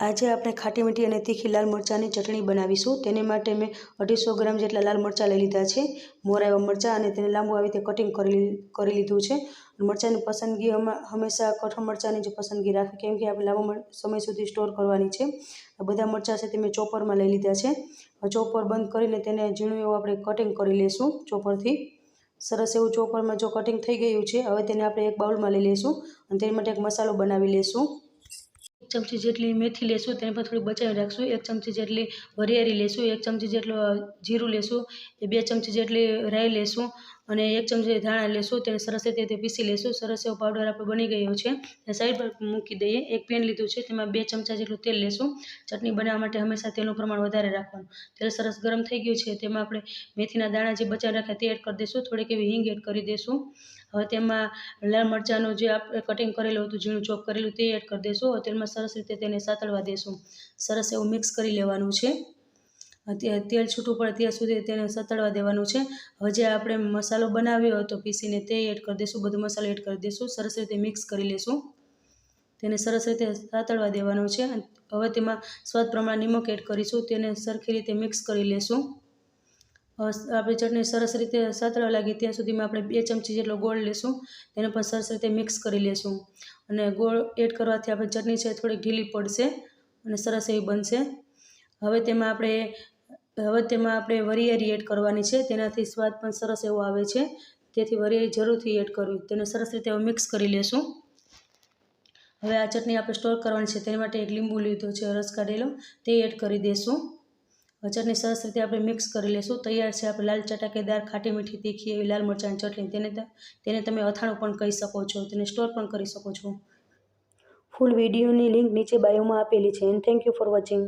આજે આપણે ખાટી મીઠી અને તીખી લાલ મરચાંની ચટણી બનાવીશું। તેને માટે મેં 250 ગ્રામ જેટલા લાલ મરચાં લઈ લીધા છે, મોરા એવા મરચાં, અને તેને લાંબુ આવી રીતે કટિંગ કરી લીધું છે। મરચાંની પસંદગી હંમેશા કઠણ મરચાંની જ પસંદગી રાખવી, કેમ કે આપણે લાંબો સમય સુધી સ્ટોર કરવાની છે। આ બધા મરચાં છે તે મેં ચોપરમાં લઈ લીધા છે। ચોપર બંધ કરીને તેને ઝીણું એવું આપણે કટિંગ કરી લઈશું ચોપરથી। સરસ એવું ચોપરમાં જો કટિંગ થઈ ગયું છે, હવે તેને આપણે એક બાઉલમાં લઈ લઈશું અને તેની માટે એક મસાલો બનાવી લઈશું। 1 ચમચી જેટલી મેથી લેશું, તેને પણ થોડી બચાવી રાખશું। 1 ચમચી જેટલી વરિયાળી લેશું, 1 ચમચી જેટલું જીરું લેશું, 2 ચમચી જેટલી રાઈ લેશું અને 1 ચમચી ધાણા લેશું। તેને સરસ રીતે પીસી લેશું। સરસ એવો પાવડર આપણો બની ગયો છે, તેને સાઈડ પર મૂકી દઈએ। એક પેન લીધું છે, તેમાં 2 ચમચા જેટલું તેલ લેશું। ચટણી બનાવવા માટે હંમેશા તેલનું પ્રમાણ વધારે રાખવાનું। તેલ સરસ ગરમ થઈ ગયું છે, તેમાં આપણે મેથીના દાણા જે બચાવી રાખ્યા તે એડ કરી દઈશું। થોડીક એવી હિંગ એડ કરી દઈશું। હવે તેમાં લાલ મરચાંનું જે આપણે કટિંગ કરેલું હતું, ઝીણું ચોપ કરેલું, તે એડ કરી દઈશું। તેલમાં સરસ રીતે તેને સાતળવા દઈશું। સરસ એવું મિક્સ કરી લેવાનું છે। તેલ છૂટું પડે ત્યાં સુધી તેને સાતળવા દેવાનું છે। હવે જે આપણે મસાલો બનાવ્યો હતો પીસીને, તે એડ કરી દઈશું। બધો મસાલો એડ કરી દઈશું। સરસ રીતે મિક્સ કરી લઈશું। તેને સરસ રીતે સાતળવા દેવાનું છે। હવે તેમાં સ્વાદ પ્રમાણે નમક એડ કરીશું। તેને સરખી રીતે મિક્સ કરી લઈશું। આપણી ચટણી સરસ રીતે સાતળવા લાગી ત્યાં સુધીમાં આપણે 2 ચમચી જેટલો ગોળ લેશું। તેને પણ સરસ રીતે મિક્સ કરી લેશું। અને ગોળ એડ કરવાથી આપણી ચટણી છે થોડીક ઢીલી પડશે અને સરસ એવી બનશે। હવે તેમાં આપણે વરિયાળી એડ કરવાની છે, તેનાથી સ્વાદ પણ સરસ એવો આવે છે, તેથી વરિયાળી જરૂરથી એડ કરવી। તેને સરસ રીતે મિક્સ કરી લેશું। હવે આ ચટણી આપણે સ્ટોર કરવાની છે, તેની માટે એક લીંબુ લીધો છે રસ કાઢેલો, તે એડ કરી દઈશું। ચટણી સરસ રીતે આપણે મિક્સ કરી લઈશું। તૈયાર છે આપણે લાલ ચટાકેદાર ખાટી મીઠી તીખી એવી લાલ મરચાંની ચટણી। તેને તમે અથાણું પણ કહી શકો છો, તેને સ્ટોર પણ કરી શકો છો। ફૂલ વિડીયોની લિંક નીચે બાયોમાં આપેલી છે। And thank you for watching.